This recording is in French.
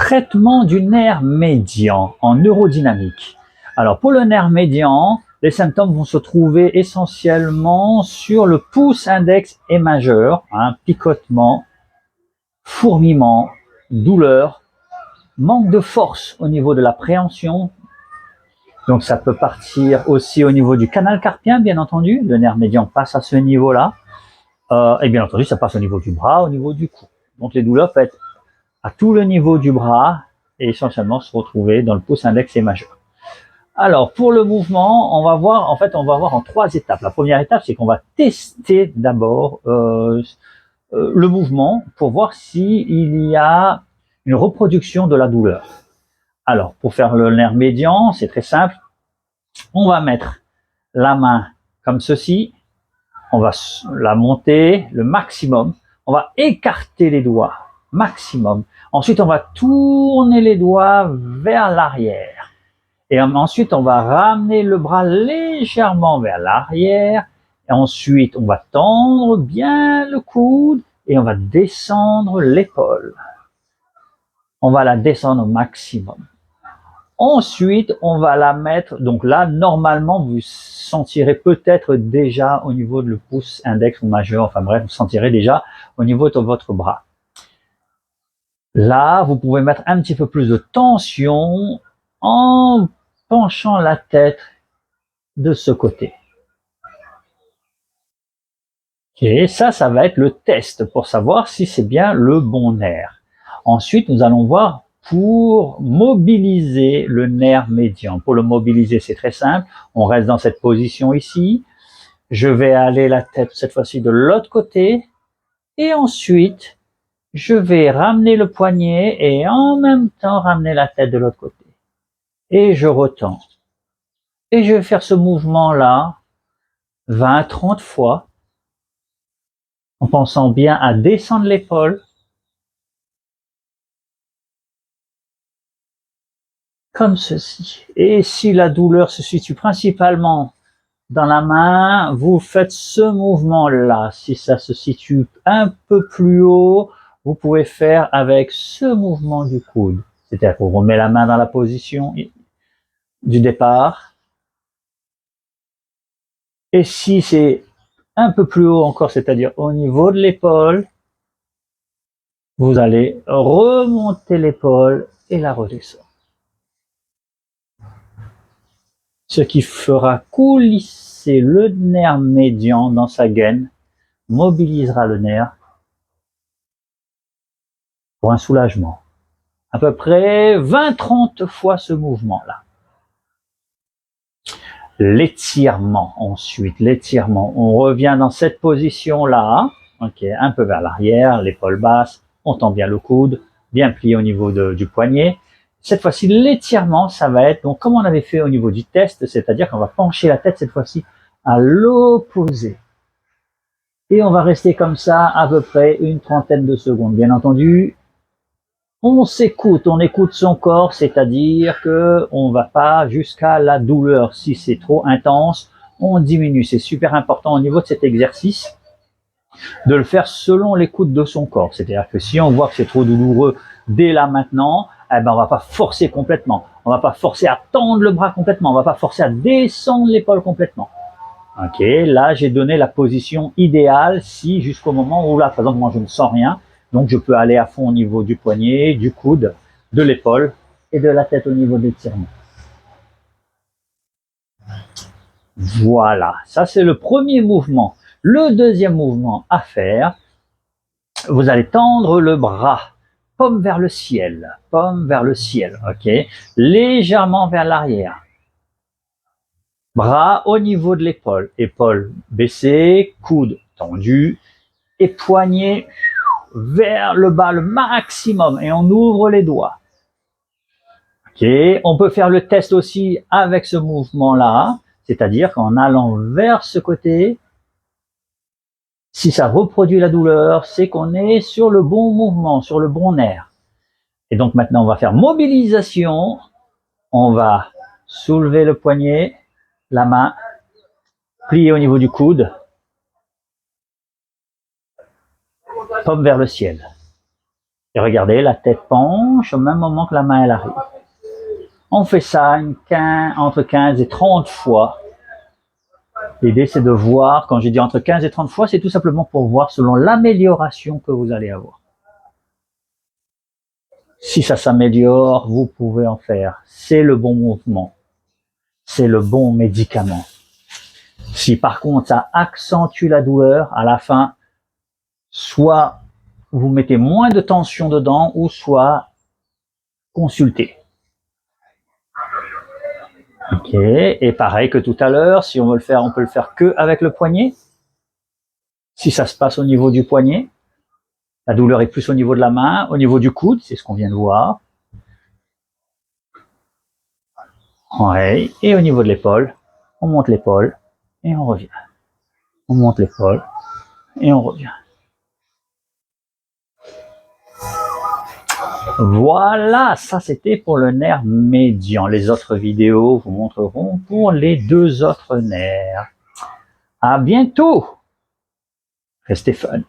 Traitement du nerf médian en neurodynamique. Alors pour le nerf médian, les symptômes vont se trouver essentiellement sur le pouce index et majeur, picotement, fourmillement, douleur, manque de force au niveau de la préhension. Donc ça peut partir aussi au niveau du canal carpien, bien entendu. Le nerf médian passe à ce niveau-là. Et bien entendu, ça passe au niveau du bras, au niveau du cou. Donc les douleurs peuvent être à tout le niveau du bras et essentiellement se retrouver dans le pouce index et majeur. Alors pour le mouvement, on va voir en 3 étapes. La première étape, c'est qu'on va tester d'abord le mouvement pour voir s'il y a une reproduction de la douleur. Alors pour faire le nerf médian, c'est très simple. On va mettre la main comme ceci, on va la monter le maximum, on va écarter les doigts maximum. Ensuite, on va tourner les doigts vers l'arrière. Et ensuite, on va ramener le bras légèrement vers l'arrière. Et ensuite, on va tendre bien le coude et on va descendre l'épaule. On va la descendre au maximum. Ensuite, on va la mettre, donc là, normalement, vous sentirez peut-être déjà au niveau de le pouce index ou majeur, enfin bref, vous sentirez déjà au niveau de votre bras. Là, vous pouvez mettre un petit peu plus de tension en penchant la tête de ce côté. Et ça va être le test pour savoir si c'est bien le bon nerf. Ensuite, nous allons voir pour mobiliser le nerf médian. Pour le mobiliser, c'est très simple. On reste dans cette position ici. Je vais aller la tête cette fois-ci de l'autre côté. Et ensuite, je vais ramener le poignet et en même temps ramener la tête de l'autre côté. Et je retends. Et je vais faire ce mouvement-là 20-30 fois en pensant bien à descendre l'épaule. Comme ceci. Et si la douleur se situe principalement dans la main, vous faites ce mouvement-là. Si ça se situe un peu plus haut, vous pouvez faire avec ce mouvement du coude. C'est-à-dire qu'on remet la main dans la position du départ. Et si c'est un peu plus haut encore, c'est-à-dire au niveau de l'épaule, vous allez remonter l'épaule et la redescendre. Ce qui fera coulisser le nerf médian dans sa gaine, mobilisera le nerf pour un soulagement. À peu près 20-30 fois ce mouvement-là. L'étirement ensuite, l'étirement. On revient dans cette position-là, un peu vers l'arrière, l'épaule basse, on tend bien le coude, bien plié au niveau du poignet. Cette fois-ci, l'étirement, ça va être, donc comme on avait fait au niveau du test, c'est-à-dire qu'on va pencher la tête cette fois-ci à l'opposé. Et on va rester comme ça à peu près une trentaine de secondes. Bien entendu, on s'écoute, on écoute son corps, c'est-à-dire que on va pas jusqu'à la douleur. Si c'est trop intense, on diminue. C'est super important au niveau de cet exercice de le faire selon l'écoute de son corps. C'est-à-dire que si on voit que c'est trop douloureux dès là maintenant, eh ben on va pas forcer complètement. On va pas forcer à tendre le bras complètement. On va pas forcer à descendre l'épaule complètement. Ok, là j'ai donné la position idéale si jusqu'au moment où là, par exemple, moi je ne sens rien. Donc je peux aller à fond au niveau du poignet, du coude, de l'épaule et de la tête au niveau de l'étirement. Voilà, ça c'est le premier mouvement. Le deuxième mouvement à faire, vous allez tendre le bras, paume vers le ciel, ok, légèrement vers l'arrière. Bras au niveau de l'épaule, épaule baissée, coude tendu et poignet vers le bas le maximum et on ouvre les doigts. Ok, on peut faire le test aussi avec ce mouvement-là, c'est-à-dire qu'en allant vers ce côté, si ça reproduit la douleur, c'est qu'on est sur le bon mouvement, sur le bon nerf. Et donc maintenant, on va faire mobilisation. On va soulever le poignet, la main, plier au niveau du coude, paume vers le ciel. Et regardez, la tête penche au même moment que la main elle arrive. On fait ça entre 15 et 30 fois. L'idée, c'est de voir, quand j'ai dit entre 15 et 30 fois, c'est tout simplement pour voir selon l'amélioration que vous allez avoir. Si ça s'améliore, vous pouvez en faire. C'est le bon mouvement. C'est le bon médicament. Si par contre ça accentue la douleur, à la fin, soit vous mettez moins de tension dedans, ou soit consultez. Ok, et pareil que tout à l'heure, si on veut le faire, on peut le faire que avec le poignet. Si ça se passe au niveau du poignet, la douleur est plus au niveau de la main, au niveau du coude, c'est ce qu'on vient de voir. Ouais, et au niveau de l'épaule, on monte l'épaule et on revient. On monte l'épaule et on revient. Voilà, ça c'était pour le nerf médian. Les autres vidéos vous montreront pour les deux autres nerfs. À bientôt. Restez fun.